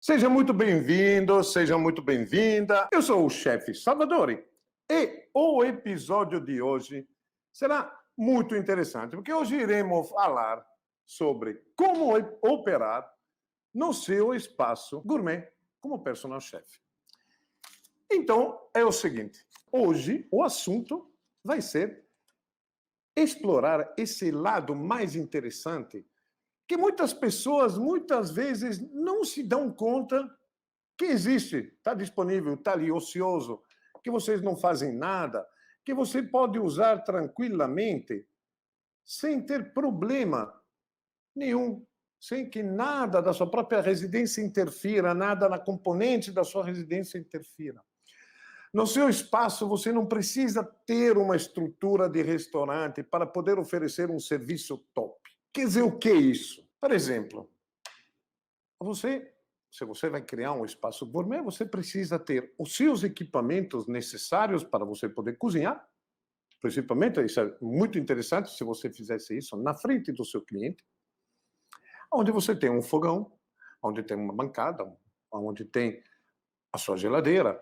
Seja muito bem-vindo, seja muito bem-vinda. Eu sou o chefe Salvadori e o episódio de hoje será muito interessante, porque hoje iremos falar sobre como operar no seu espaço gourmet como personal chef. Então, é o seguinte, hoje o assunto vai ser explorar esse lado mais interessante que muitas pessoas, muitas vezes, não se dão conta que existe, está disponível, está ali ocioso, que vocês não fazem nada, que você pode usar tranquilamente, sem ter problema nenhum, sem que nada da sua própria residência interfira, nada na componente da sua residência interfira. No seu espaço, você não precisa ter uma estrutura de restaurante para poder oferecer um serviço top. Quer dizer, o que é isso? Por exemplo, se você vai criar um espaço gourmet, você precisa ter os seus equipamentos necessários para você poder cozinhar. Principalmente, isso é muito interessante se você fizesse isso na frente do seu cliente, onde você tem um fogão, onde tem uma bancada, onde tem a sua geladeira,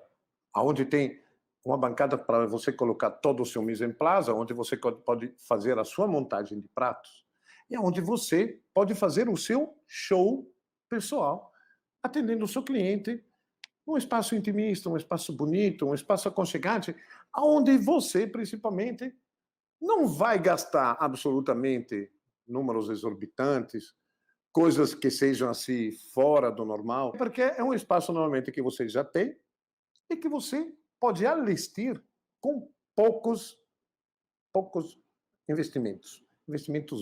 onde tem uma bancada para você colocar todo o seu mise en place, onde você pode fazer a sua montagem de pratos, e onde você pode fazer o seu show pessoal, atendendo o seu cliente, um espaço intimista, um espaço bonito, um espaço aconchegante, onde você, principalmente, não vai gastar absolutamente números exorbitantes, coisas que sejam assim fora do normal, porque é um espaço normalmente que você já tem e que você pode alistir com poucos investimentos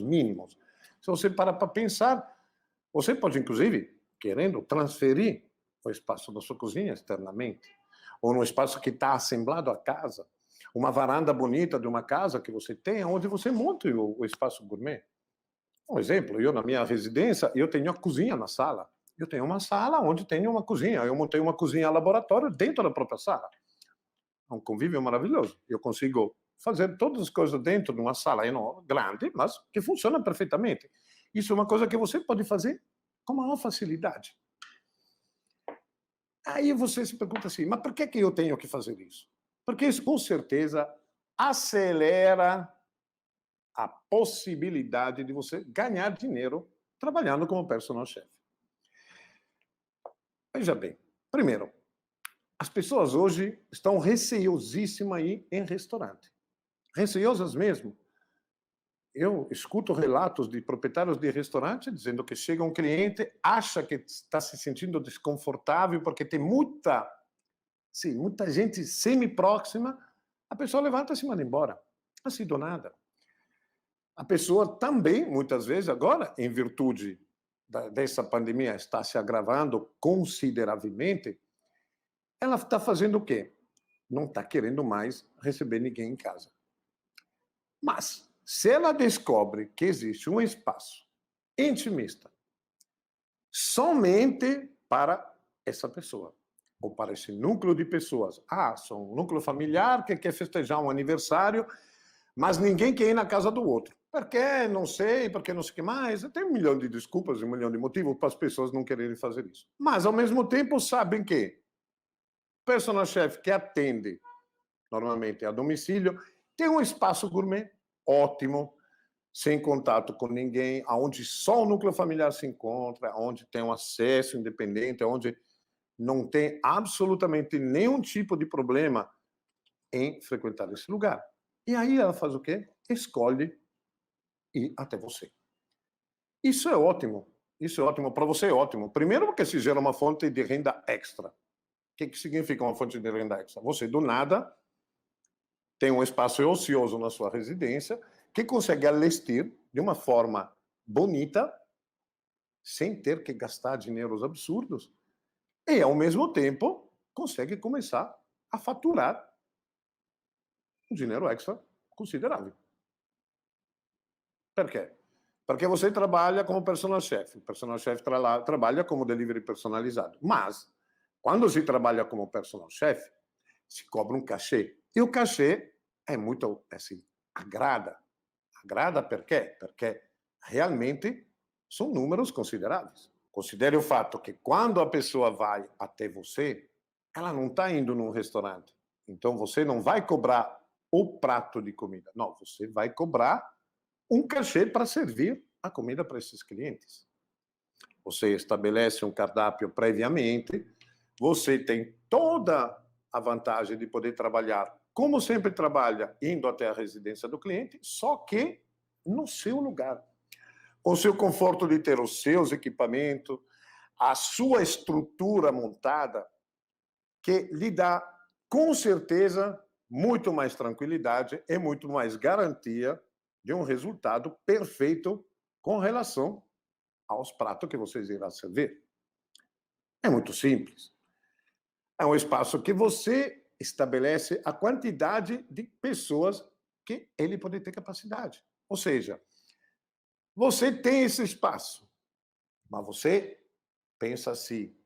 mínimos. Se você parar para pensar, você pode, inclusive, querendo transferir o espaço da sua cozinha externamente, ou no espaço que está assemblado à casa, uma varanda bonita de uma casa que você tem, onde você monta o espaço gourmet. Um exemplo, eu na minha residência, eu tenho a cozinha na sala. Eu tenho uma sala onde tenho uma cozinha. Eu montei uma cozinha laboratório dentro da própria sala. É um convívio maravilhoso. Eu consigo fazer todas as coisas dentro de uma sala enorme, grande, mas que funciona perfeitamente. Isso é uma coisa que você pode fazer com maior facilidade. Aí você se pergunta assim, mas por que eu tenho que fazer isso? Porque isso, com certeza, acelera a possibilidade de você ganhar dinheiro trabalhando como personal chef. Veja bem, primeiro, as pessoas hoje estão receosíssimas aí em restaurante. Receosas mesmo. Eu escuto relatos de proprietários de restaurante dizendo que chega um cliente, acha que está se sentindo desconfortável porque tem muita gente semi-próxima, a pessoa levanta-se e manda embora. Assim do nada. A pessoa também, muitas vezes, agora, em virtude dessa pandemia está se agravando consideravelmente, ela está fazendo o quê? Não está querendo mais receber ninguém em casa. Mas, se ela descobre que existe um espaço intimista somente para essa pessoa, ou para esse núcleo de pessoas. São um núcleo familiar que quer festejar um aniversário, mas ninguém quer ir na casa do outro. Porque não sei o que mais. Tem um milhão de desculpas, um milhão de motivos para as pessoas não quererem fazer isso. Mas, ao mesmo tempo, sabem que o personal chef que atende, normalmente a domicílio, tem um espaço gourmet ótimo, sem contato com ninguém, onde só o núcleo familiar se encontra, onde tem um acesso independente, onde não tem absolutamente nenhum tipo de problema em frequentar esse lugar. E aí ela faz o quê? Escolhe ir até você. Isso é ótimo. Isso é ótimo. Para você é ótimo. Primeiro porque se gera uma fonte de renda extra. O que significa uma fonte de renda extra? Você, do nada, tem um espaço ocioso na sua residência que consegue alistir de uma forma bonita, sem ter que gastar dinheiros absurdos, e, ao mesmo tempo, consegue começar a faturar um dinheiro extra considerável. Por quê? Porque você trabalha como personal chef. O personal chef trabalha como delivery personalizado. Mas, quando se trabalha como personal chef, se cobra um cachê. E o cachê é muito, assim, agrada. Agrada por quê? Porque realmente são números consideráveis. Considere o fato que quando a pessoa vai até você, ela não está indo num restaurante. Então, você não vai cobrar o prato de comida. Não, você vai cobrar um cachê para servir a comida para esses clientes. Você estabelece um cardápio previamente, você tem toda a vantagem de poder trabalhar como sempre trabalha, indo até a residência do cliente, só que no seu lugar. Com o seu conforto de ter os seus equipamentos, a sua estrutura montada, que lhe dá, com certeza, muito mais tranquilidade e muito mais garantia de um resultado perfeito com relação aos pratos que vocês irão servir. É muito simples. É um espaço que você estabelece a quantidade de pessoas que ele pode ter capacidade. Ou seja, você tem esse espaço, mas você pensa assim,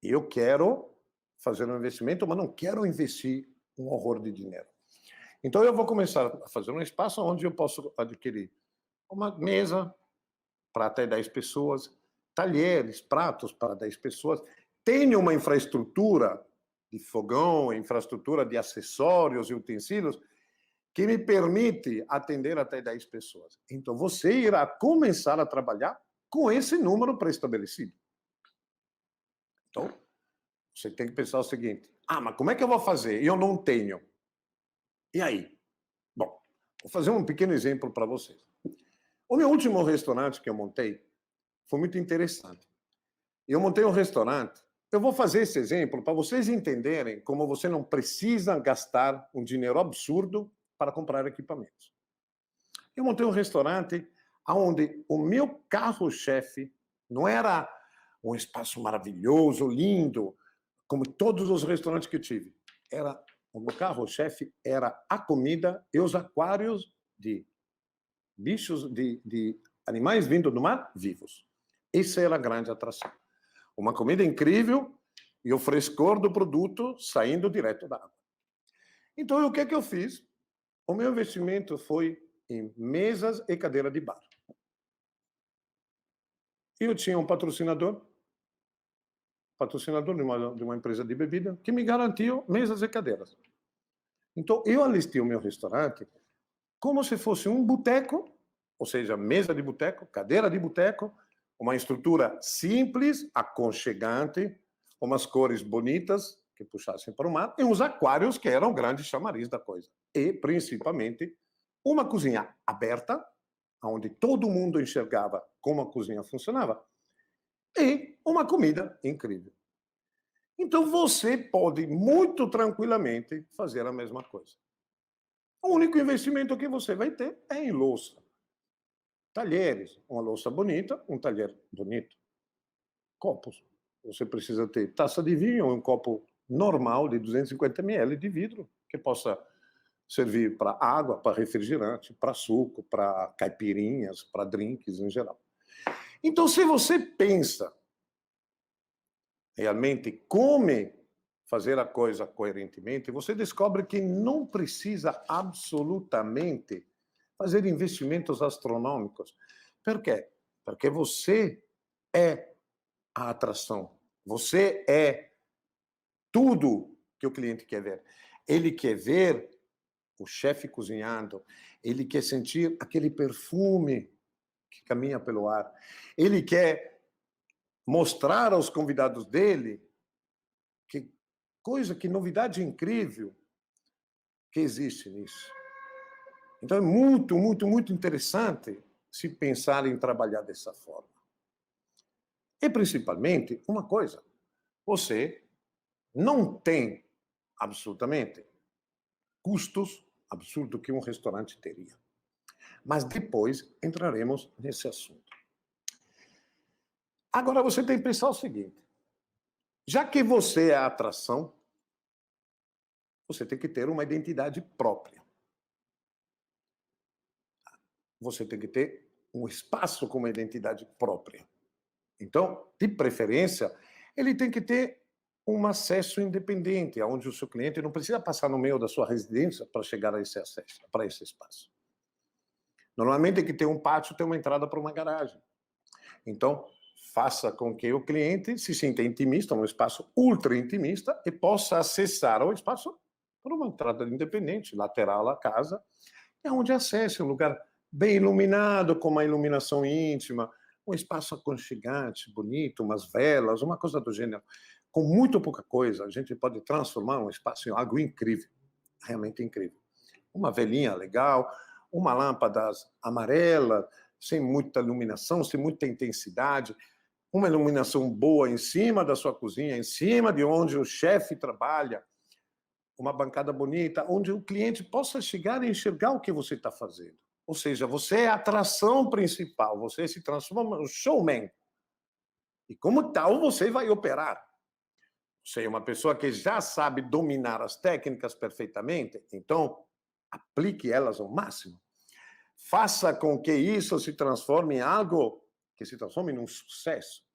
eu quero fazer um investimento, mas não quero investir um horror de dinheiro. Então, eu vou começar a fazer um espaço onde eu posso adquirir uma mesa para até 10 pessoas, talheres, pratos para 10 pessoas. Tenho uma infraestrutura de fogão, infraestrutura de acessórios e utensílios que me permite atender até 10 pessoas. Então, você irá começar a trabalhar com esse número pré-estabelecido. Então, você tem que pensar o seguinte, mas como é que eu vou fazer? Eu não tenho. E aí? Bom, vou fazer um pequeno exemplo para vocês. O meu último restaurante que eu montei foi muito interessante. Eu montei um restaurante. Eu vou fazer esse exemplo para vocês entenderem como você não precisa gastar um dinheiro absurdo para comprar equipamentos. Eu montei um restaurante onde o meu carro-chefe não era um espaço maravilhoso, lindo, como todos os restaurantes que eu tive. O meu carro-chefe era a comida e os aquários de bichos, de animais vindo do mar vivos. Essa era a grande atração. Uma comida incrível e o frescor do produto saindo direto da água. Então, o que é que eu fiz? O meu investimento foi em mesas e cadeira de bar. Eu tinha um patrocinador de uma empresa de bebida, que me garantiu mesas e cadeiras. Então, eu alistei o meu restaurante como se fosse um boteco, ou seja, mesa de boteco, cadeira de boteco, uma estrutura simples, aconchegante, umas cores bonitas que puxassem para o mar, e uns aquários que eram grandes chamariz da coisa. E, principalmente, uma cozinha aberta, onde todo mundo enxergava como a cozinha funcionava, e uma comida incrível. Então, você pode muito tranquilamente fazer a mesma coisa. O único investimento que você vai ter é em louça. Talheres, uma louça bonita, um talher bonito. Copos. Você precisa ter taça de vinho, um copo normal de 250 ml de vidro, que possa servir para água, para refrigerante, para suco, para caipirinhas, para drinks em geral. Então, se você pensa realmente como fazer a coisa coerentemente, você descobre que não precisa absolutamente fazer investimentos astronômicos. Por quê? Porque você é a atração. Você é tudo que o cliente quer ver. Ele quer ver o chefe cozinhando, ele quer sentir aquele perfume que caminha pelo ar, ele quer mostrar aos convidados dele que coisa, que novidade incrível que existe nisso. Então é muito, muito, muito interessante se pensar em trabalhar dessa forma. E principalmente, uma coisa, você não tem absolutamente custos absurdos que um restaurante teria. Mas depois entraremos nesse assunto. Agora você tem que pensar o seguinte, já que você é a atração, você tem que ter uma identidade própria. Você tem que ter um espaço com uma identidade própria. Então, de preferência, ele tem que ter um acesso independente, onde o seu cliente não precisa passar no meio da sua residência para chegar a esse acesso, para esse espaço. Normalmente, que tem um pátio, tem uma entrada para uma garagem. Então, faça com que o cliente se sinta intimista, um espaço ultra intimista, e possa acessar o espaço por uma entrada independente, lateral à casa, é onde acesse um lugar bem iluminado, com uma iluminação íntima, um espaço aconchegante, bonito, umas velas, uma coisa do gênero. Com muito pouca coisa, a gente pode transformar um espaço em algo incrível, realmente incrível. Uma velinha legal, uma lâmpada amarela, sem muita iluminação, sem muita intensidade, uma iluminação boa em cima da sua cozinha, em cima de onde o chefe trabalha, uma bancada bonita, onde o cliente possa chegar e enxergar o que você está fazendo. Ou seja, você é a atração principal, você se transforma no showman. E como tal, você vai operar. Você é uma pessoa que já sabe dominar as técnicas perfeitamente, então aplique elas ao máximo. Faça com que isso se transforme em algo que se transforme num sucesso.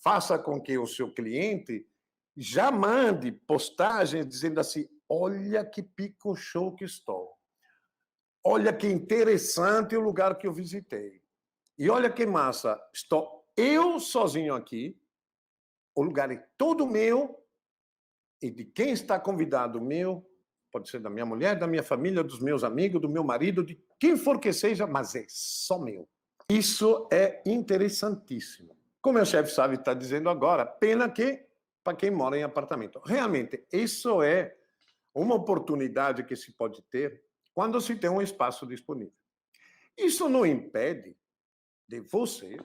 Faça com que o seu cliente já mande postagens dizendo assim: olha que pico show que estou. Olha que interessante o lugar que eu visitei. E olha que massa, estou eu sozinho aqui, o lugar é todo meu, e de quem está convidado meu, pode ser da minha mulher, da minha família, dos meus amigos, do meu marido, de quem for que seja, mas é só meu. Isso é interessantíssimo. Como o meu chefe sabe, está dizendo agora, pena que para quem mora em apartamento. Realmente, isso é uma oportunidade que se pode ter quando se tem um espaço disponível. Isso não impede de você,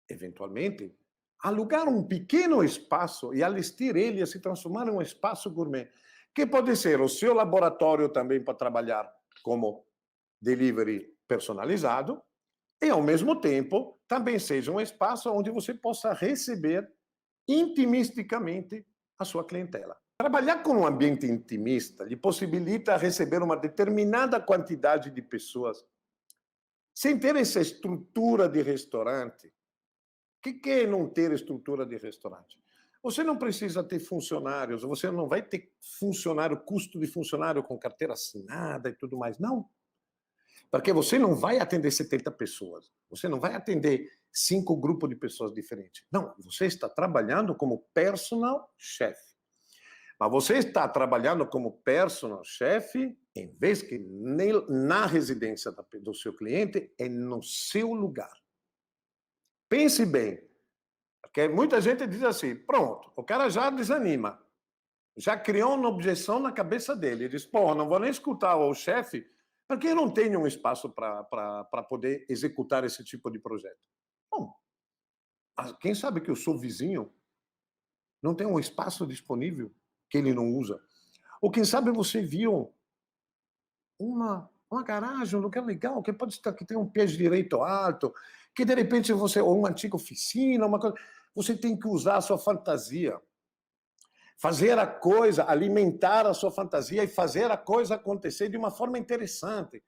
eventualmente, alugar um pequeno espaço e alistir ele a se transformar em um espaço gourmet, que pode ser o seu laboratório também para trabalhar como delivery personalizado, e, ao mesmo tempo, também seja um espaço onde você possa receber intimisticamente a sua clientela. Trabalhar com um ambiente intimista lhe possibilita receber uma determinada quantidade de pessoas sem ter essa estrutura de restaurante. O que é não ter estrutura de restaurante? Você não precisa ter funcionários, você não vai ter funcionário, custo de funcionário com carteira assinada e tudo mais. Não. Porque você não vai atender 70 pessoas, você não vai atender 5 grupos de pessoas diferentes. Não, você está trabalhando como personal chef. Mas você está trabalhando como personal chef, em vez que na residência do seu cliente, é no seu lugar. Pense bem, porque muita gente diz assim, pronto, o cara já desanima, já criou uma objeção na cabeça dele, ele diz, pô, não vou nem escutar o chefe, porque eu não tenho um espaço para poder executar esse tipo de projeto. Bom, quem sabe que o seu vizinho não tem um espaço disponível que ele não usa? Ou quem sabe você viu uma garagem, um lugar legal, que pode estar que tem um pé direito alto, que de repente você, ou uma antiga oficina, uma coisa, você tem que usar a sua fantasia. Fazer a coisa, alimentar a sua fantasia e fazer a coisa acontecer de uma forma interessante.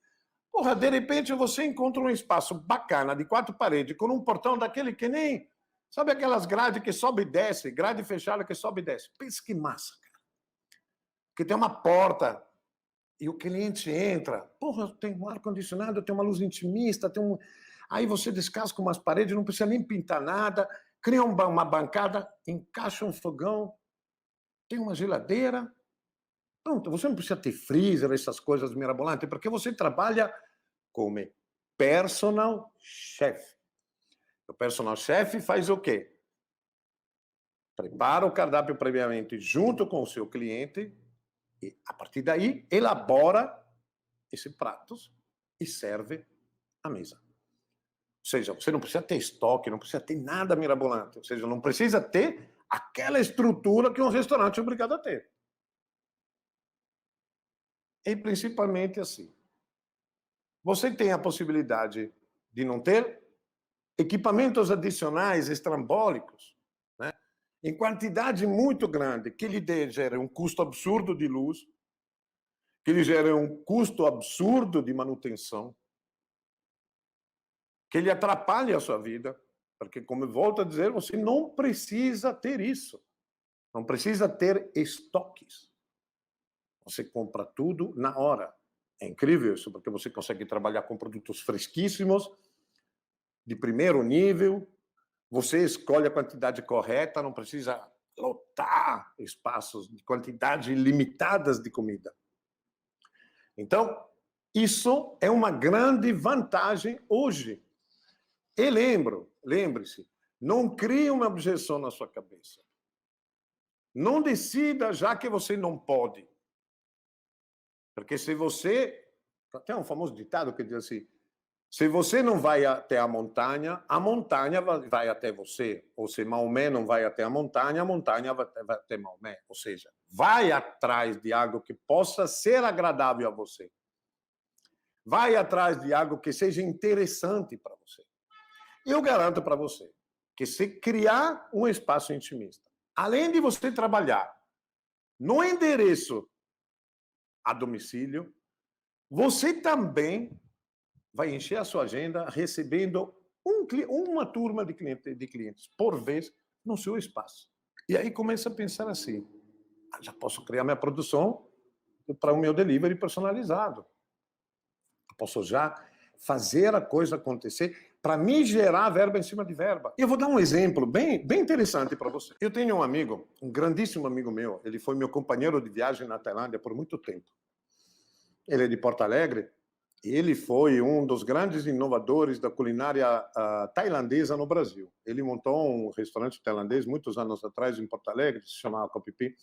Porra, de repente você encontra um espaço bacana, de 4 paredes, com um portão daquele que nem... Sabe aquelas grades que sobe e desce, grade fechada que sobe e desce? Pensa que massa, cara. Que tem uma porta e o cliente entra. Porra, tem um ar-condicionado, tem uma luz intimista, tem um... Aí você descasca umas paredes, não precisa nem pintar nada, cria uma bancada, encaixa um fogão, tem uma geladeira. Pronto, você não precisa ter freezer, essas coisas mirabolantes, porque você trabalha como personal chef. O personal chef faz o quê? Prepara o cardápio previamente junto com o seu cliente e, a partir daí, elabora esses pratos e serve à mesa. Ou seja, você não precisa ter estoque, não precisa ter nada mirabolante. Ou seja, não precisa ter aquela estrutura que um restaurante é obrigado a ter. E principalmente assim, você tem a possibilidade de não ter equipamentos adicionais estrambólicos, né, em quantidade muito grande, que lhe gere um custo absurdo de luz, que lhe gere um custo absurdo de manutenção, que lhe atrapalhe a sua vida, porque, como eu volto a dizer, você não precisa ter isso. Não precisa ter estoques. Você compra tudo na hora. É incrível isso, porque você consegue trabalhar com produtos fresquíssimos, de primeiro nível, Você escolhe a quantidade correta, não precisa lotar espaços de quantidade limitadas de comida. Então, isso é uma grande vantagem hoje. E lembre-se, não crie uma objeção na sua cabeça. Não decida já que você não pode. Porque se você... Tem um famoso ditado que diz assim, se você não vai até a montanha vai até você. Ou se Maomé não vai até a montanha vai até Maomé. Ou seja, vai atrás de algo que possa ser agradável a você. Vai atrás de algo que seja interessante para você. Eu garanto para você que se criar um espaço intimista, além de você trabalhar no endereço a domicílio, você também vai encher a sua agenda recebendo uma turma de clientes por vez no seu espaço. E aí começa a pensar assim, já posso criar minha produção para o meu delivery personalizado. Posso já fazer a coisa acontecer para me gerar verba em cima de verba. Eu vou dar um exemplo bem interessante para você. Eu tenho um amigo, um grandíssimo amigo meu, ele foi meu companheiro de viagem na Tailândia por muito tempo. Ele é de Porto Alegre, e ele foi um dos grandes inovadores da culinária tailandesa no Brasil. Ele montou um restaurante tailandês muitos anos atrás em Porto Alegre, se chamava Copipi.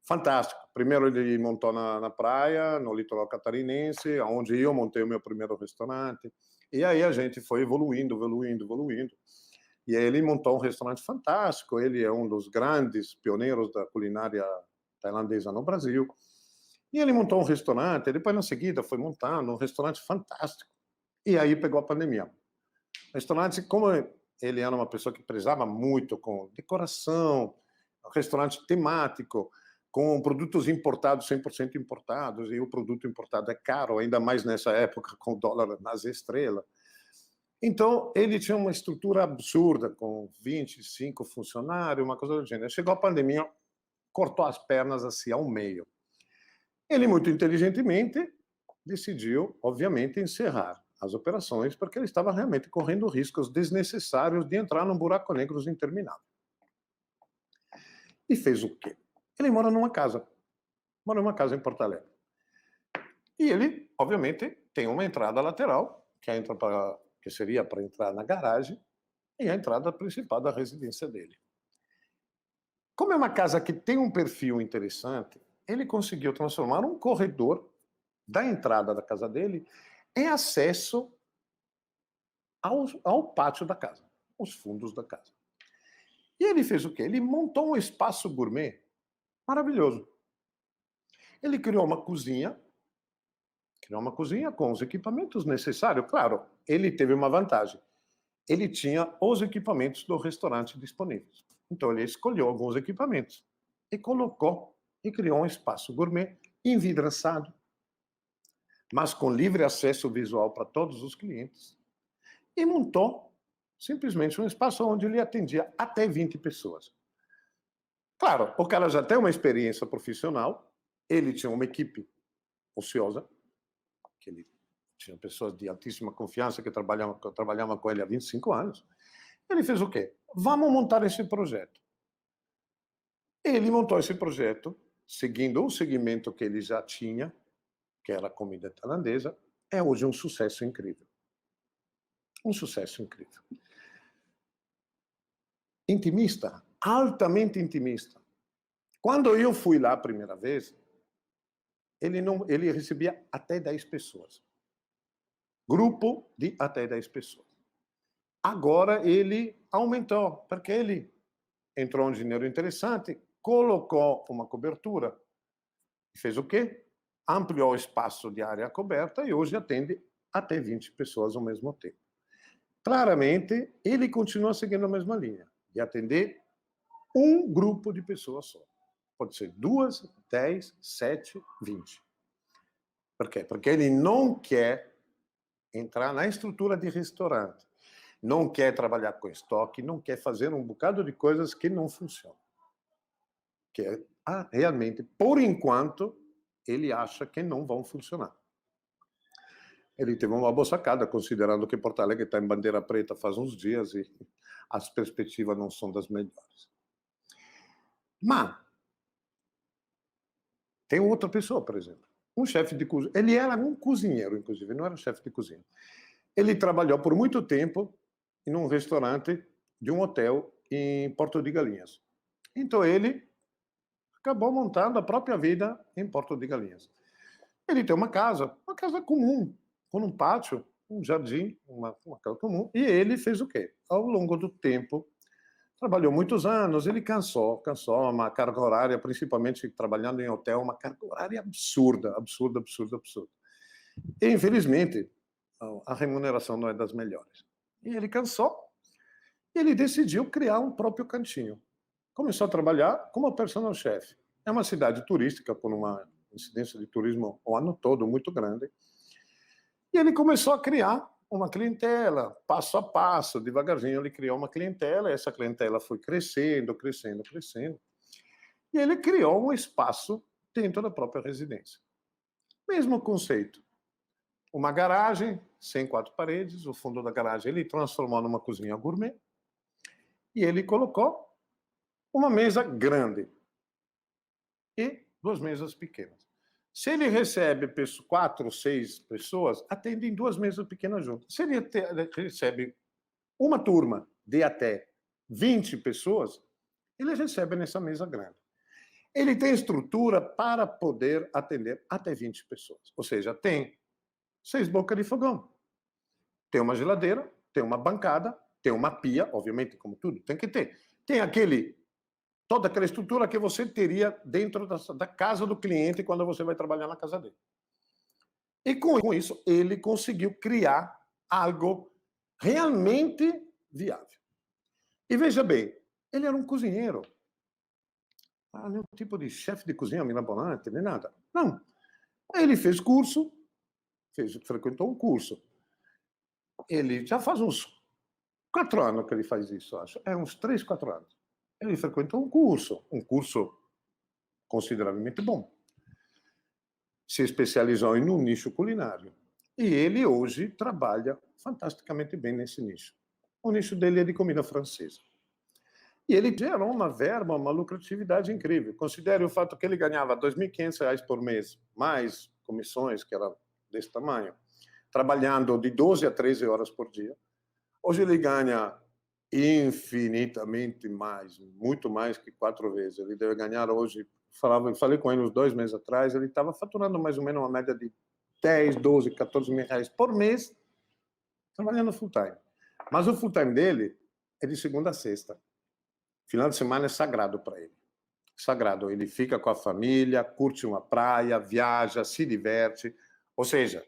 Fantástico. Primeiro ele montou na praia, no litoral catarinense, onde eu montei o meu primeiro restaurante. E aí a gente foi evoluindo. E aí ele montou um restaurante fantástico. Ele é um dos grandes pioneiros da culinária tailandesa no Brasil. E ele montou um restaurante, depois na seguida foi montando um restaurante fantástico. E aí pegou a pandemia. O restaurante, como ele era uma pessoa que prezava muito com decoração, restaurante temático, com produtos importados, 100% importados, e o produto importado é caro, ainda mais nessa época, com o dólar nas estrelas. Então, ele tinha uma estrutura absurda, com 25 funcionários, uma coisa do gênero. Chegou a pandemia, cortou as pernas assim ao meio. Ele, muito inteligentemente, decidiu, obviamente, encerrar as operações, porque ele estava realmente correndo riscos desnecessários de entrar num buraco negro interminável. E fez o quê? Ele mora numa casa em Porto Alegre. E ele, obviamente, tem uma entrada lateral, que seria para entrar na garagem, e a entrada principal da residência dele. Como é uma casa que tem um perfil interessante, ele conseguiu transformar um corredor da entrada da casa dele em acesso ao pátio da casa, os fundos da casa. E ele fez o quê? Ele montou um espaço gourmet maravilhoso. Ele criou uma cozinha com os equipamentos necessários. Claro, ele teve uma vantagem. Ele tinha os equipamentos do restaurante disponíveis. Então, ele escolheu alguns equipamentos e colocou e criou um espaço gourmet envidraçado, mas com livre acesso visual para todos os clientes. E montou simplesmente um espaço onde ele atendia até 20 pessoas. Claro, o cara já tem uma experiência profissional, ele tinha uma equipe ociosa, que ele tinha pessoas de altíssima confiança que trabalhavam com ele há 25 anos. Ele fez o quê? Vamos montar esse projeto. Ele montou esse projeto, seguindo o segmento que ele já tinha, que era a comida tailandesa, é hoje um sucesso incrível. Um sucesso incrível. Intimista, altamente intimista. Quando eu fui lá a primeira vez, ele recebia até 10 pessoas. Grupo de até 10 pessoas. Agora ele aumentou, porque ele entrou um dinheiro interessante, colocou uma cobertura, e fez o quê? Ampliou o espaço de área coberta e hoje atende até 20 pessoas ao mesmo tempo. Claramente, ele continua seguindo a mesma linha, de atender um grupo de pessoas só. Pode ser 2, 10, 7, 20. Por quê? Porque ele não quer entrar na estrutura de restaurante, não quer trabalhar com estoque, não quer fazer um bocado de coisas que não funcionam. Que realmente, por enquanto, ele acha que não vão funcionar. Ele teve uma boa sacada, considerando que Porto Alegre está em bandeira preta faz uns dias e as perspectivas não são das melhores. Mas tem outra pessoa, por exemplo, um chefe de cozinha. Ele era um cozinheiro, inclusive, não era chefe de cozinha. Ele trabalhou por muito tempo em um restaurante de um hotel em Porto de Galinhas. Então ele acabou montando a própria vida em Porto de Galinhas. Ele tem uma casa comum, com um pátio, um jardim, uma casa comum. E ele fez o quê? Ao longo do tempo, trabalhou muitos anos, ele cansou, uma carga horária, principalmente trabalhando em hotel, uma carga horária absurda. E, infelizmente, a remuneração não é das melhores. E ele cansou, e ele decidiu criar um próprio cantinho. Começou a trabalhar como personal chef. É uma cidade turística, com uma incidência de turismo o ano todo muito grande. E ele começou a criar uma clientela, passo a passo, devagarzinho ele criou uma clientela, e essa clientela foi crescendo. E ele criou um espaço dentro da própria residência. Mesmo conceito. Uma garagem, sem 4 paredes, o fundo da garagem ele transformou numa cozinha gourmet, e ele colocou uma mesa grande e 2 mesas pequenas. Se ele recebe 4 ou 6 pessoas, atende em 2 mesas pequenas juntas. Se ele recebe uma turma de até 20 pessoas, ele recebe nessa mesa grande. Ele tem estrutura para poder atender até 20 pessoas. Ou seja, tem 6 bocas de fogão. Tem uma geladeira, tem uma bancada, tem uma pia, obviamente, como tudo, tem que ter. Tem toda aquela estrutura que você teria dentro da casa do cliente quando você vai trabalhar na casa dele. E com isso, ele conseguiu criar algo realmente viável. E veja bem, ele era um cozinheiro. Não é um tipo de chefe de cozinha mirabolante, nem nada. Não. Ele fez curso, frequentou um curso. Ele já faz uns 4 anos que ele faz isso, acho. Uns 3, 4 anos. Ele frequentou um curso consideravelmente bom. Se especializou em um nicho culinário. E ele hoje trabalha fantasticamente bem nesse nicho. O nicho dele é de comida francesa. E ele gerou uma verba, uma lucratividade incrível. Considere o fato que ele ganhava R$ 2.500 por mês, mais comissões, que era desse tamanho, trabalhando de 12 a 13 horas por dia. Hoje ele ganha infinitamente mais, muito mais que 4 vezes. Ele deve ganhar hoje, falei com ele uns 2 meses atrás, ele estava faturando mais ou menos uma média de 10, 12, 14 mil reais por mês, trabalhando full time. Mas o full time dele é de segunda a sexta. Final de semana é sagrado para ele. Sagrado. Ele fica com a família, curte uma praia, viaja, se diverte. Ou seja,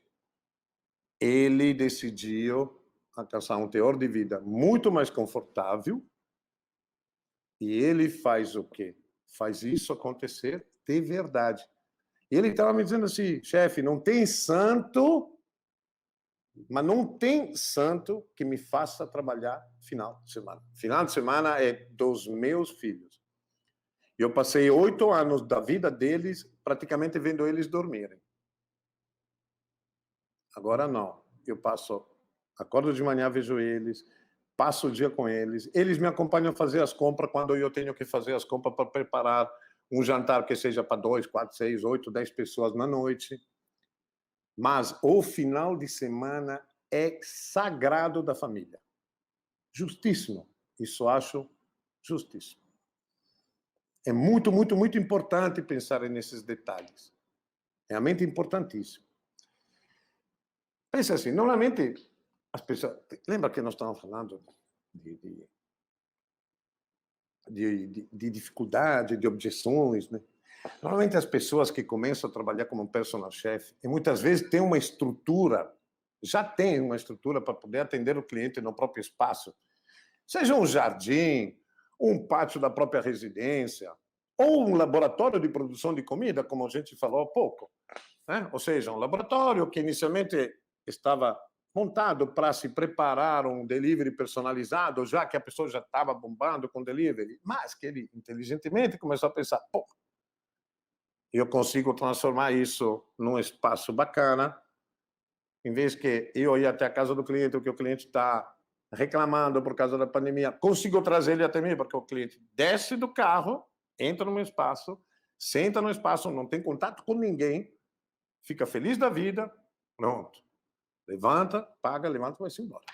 ele decidiu alcançar um teor de vida muito mais confortável, e ele faz o quê? Faz isso acontecer de verdade. E ele estava me dizendo assim, chefe, não tem santo, mas não tem santo que me faça trabalhar final de semana. Final de semana é dos meus filhos. Eu passei 8 anos da vida deles praticamente vendo eles dormirem. Agora não. Eu acordo de manhã, vejo eles, passo o dia com eles. Eles me acompanham a fazer as compras quando eu tenho que fazer as compras para preparar um jantar que seja para 2, 4, 6, 8, 10 pessoas na noite. Mas o final de semana é sagrado da família. Justíssimo. Isso acho justíssimo. É muito, muito, muito importante pensar nesses detalhes. Realmente importantíssimo. Pensa assim, normalmente as pessoas... Lembra que nós estávamos falando de dificuldade, de objeções, né? Normalmente as pessoas que começam a trabalhar como personal chef, e muitas vezes têm uma estrutura, já tem uma estrutura para poder atender o cliente no próprio espaço. Seja um jardim, um pátio da própria residência, ou um laboratório de produção de comida, como a gente falou há pouco, né? Ou seja, um laboratório que inicialmente estava montado para se preparar um delivery personalizado, já que a pessoa já estava bombando com delivery, mas que ele inteligentemente começou a pensar, eu consigo transformar isso num espaço bacana, em vez que eu ir até a casa do cliente, o que o cliente está reclamando por causa da pandemia, consigo trazer ele até mim, porque o cliente desce do carro, entra no meu espaço, senta no espaço, não tem contato com ninguém, fica feliz da vida, pronto. Levanta, paga, levanta e vai-se embora.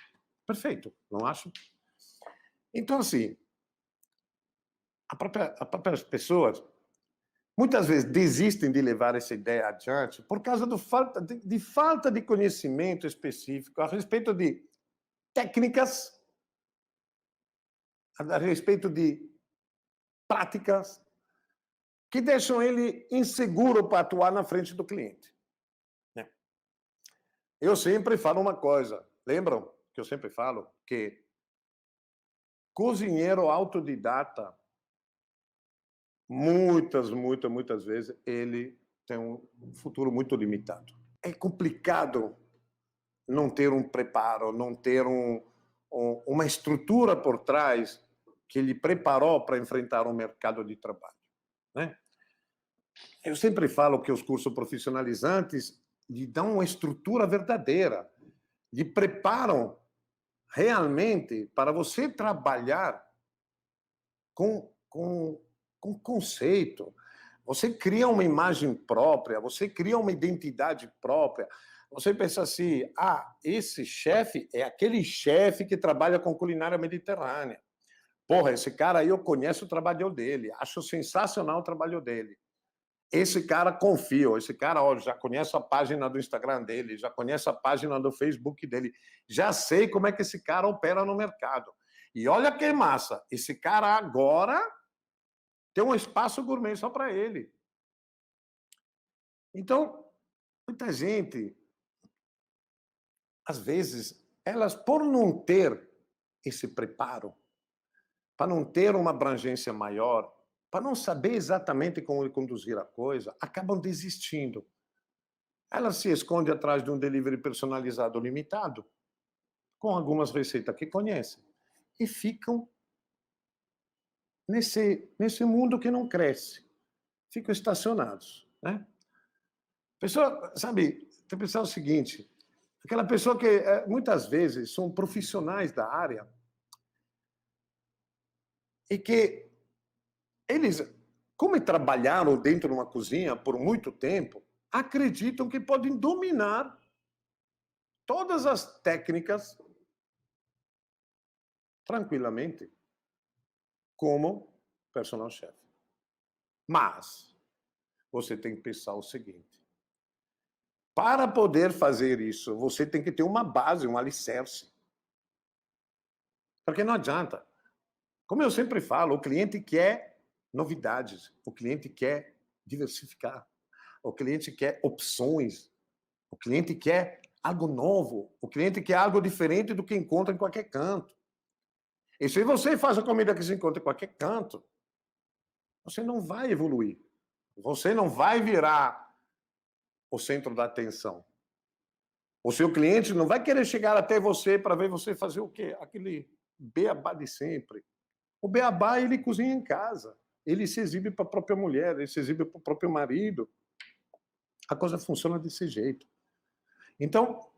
Perfeito, não acho? Então, assim, as próprias pessoas muitas vezes desistem de levar essa ideia adiante por causa de falta de conhecimento específico a respeito de técnicas, a respeito de práticas que deixam ele inseguro para atuar na frente do cliente. Eu sempre falo uma coisa, lembram que eu sempre falo que cozinheiro autodidata, muitas vezes, ele tem um futuro muito limitado. É complicado não ter um preparo, não ter uma estrutura por trás que lhe preparou para enfrentar o mercado de trabalho, né? Eu sempre falo que os cursos profissionalizantes lhe dão uma estrutura verdadeira, lhe preparam realmente para você trabalhar com conceito. Você cria uma imagem própria, você cria uma identidade própria. Você pensa assim, esse chefe é aquele chefe que trabalha com culinária mediterrânea. Porra, esse cara aí eu conheço o trabalho dele, acho sensacional o trabalho dele. Esse cara confio, esse cara já conheço a página do Instagram dele, já conheço a página do Facebook dele, já sei como é que esse cara opera no mercado. E olha que massa, esse cara agora tem um espaço gourmet só para ele. Então, muita gente, às vezes, elas, por não ter esse preparo, para não ter uma abrangência maior, para não saber exatamente como conduzir a coisa, acabam desistindo. Elas se escondem atrás de um delivery personalizado limitado, com algumas receitas que conhecem, e ficam nesse mundo que não cresce. Ficam estacionados, né? Pessoa, sabe, tem que pensar o seguinte, aquela pessoa que muitas vezes são profissionais da área e que eles, como trabalharam dentro de uma cozinha por muito tempo, acreditam que podem dominar todas as técnicas tranquilamente como personal chef. Mas você tem que pensar o seguinte, para poder fazer isso, você tem que ter uma base, um alicerce. Porque não adianta. Como eu sempre falo, o cliente quer novidades, o cliente quer diversificar, o cliente quer opções, o cliente quer algo novo, o cliente quer algo diferente do que encontra em qualquer canto. E se você faz a comida que se encontra em qualquer canto, você não vai evoluir. Você não vai virar o centro da atenção. O seu cliente não vai querer chegar até você para ver você fazer o quê? Aquele beabá de sempre. O beabá, ele cozinha em casa. Ele se exibe para a própria mulher, ele se exibe para o próprio marido. A coisa funciona desse jeito. Então,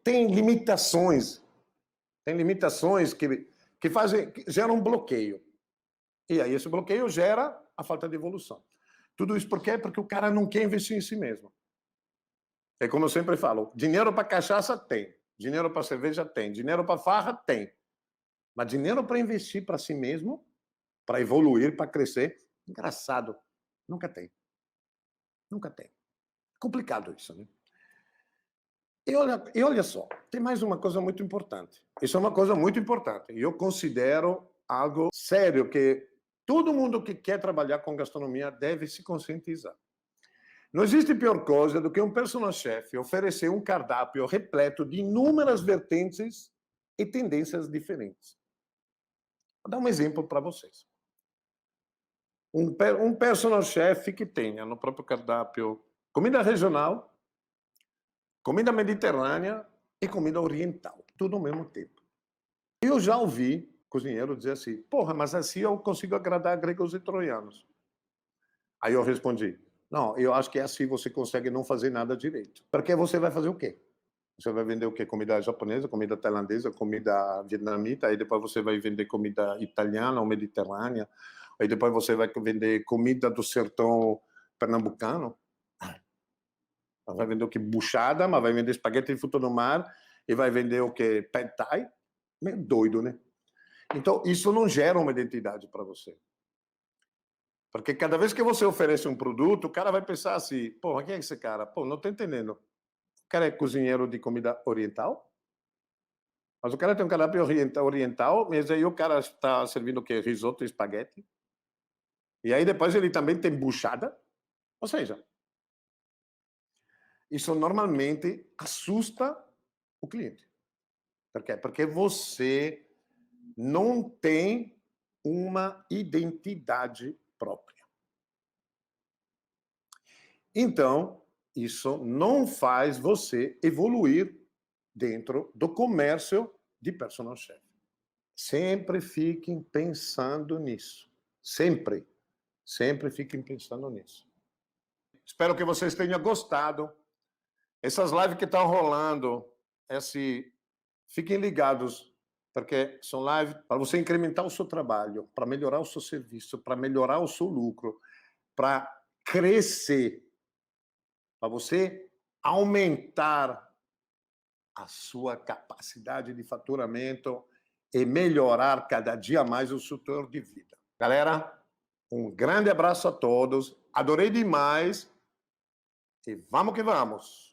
tem limitações. Tem limitações que geram um bloqueio. E aí esse bloqueio gera a falta de evolução. Tudo isso por quê? Porque o cara não quer investir em si mesmo. É como eu sempre falo, dinheiro para cachaça tem, dinheiro para cerveja tem, dinheiro para farra tem. Mas dinheiro para investir para si mesmo, para evoluir, para crescer, engraçado, nunca tem. Nunca tem. Complicado isso, né? E olha só, tem mais uma coisa muito importante. Isso é uma coisa muito importante. Eu considero algo sério que todo mundo que quer trabalhar com gastronomia deve se conscientizar. Não existe pior coisa do que um personal chef oferecer um cardápio repleto de inúmeras vertentes e tendências diferentes. Vou dar um exemplo para vocês. Um personal chef que tenha no próprio cardápio comida regional, comida mediterrânea e comida oriental, tudo ao mesmo tempo. Eu já ouvi cozinheiro dizer assim, porra, mas assim eu consigo agradar gregos e troianos. Aí eu respondi, Não, eu acho que assim você consegue não fazer nada direito. Porque você vai fazer o quê? Você vai vender o quê? Comida japonesa, comida tailandesa, comida vietnamita, aí depois você vai vender comida italiana ou mediterrânea, aí depois você vai vender comida do sertão pernambucano. Vai vender o quê? Buchada, mas vai vender espaguete de fruto do mar e vai vender o quê? Pad thai? Meio doido, né? Então, isso não gera uma identidade para você. Porque cada vez que você oferece um produto, o cara vai pensar assim, pô, quem é esse cara? Pô, não tô entendendo. O cara é cozinheiro de comida oriental? Mas o cara tem um cardápio oriental, mas aí o cara está servindo o quê? Risoto e espaguete. E aí depois ele também tem buchada. Ou seja, isso normalmente assusta o cliente. Por quê? Porque você não tem uma identidade própria. Então, isso não faz você evoluir dentro do comércio de personal chef. Sempre fiquem pensando nisso. Sempre. Sempre fiquem pensando nisso. Espero que vocês tenham gostado. Essas lives que estão rolando, fiquem ligados, porque são lives para você incrementar o seu trabalho, para melhorar o seu serviço, para melhorar o seu lucro, para crescer, para você aumentar a sua capacidade de faturamento e melhorar cada dia mais o seu teor de vida. Galera, um grande abraço a todos. Adorei demais. E vamos que vamos.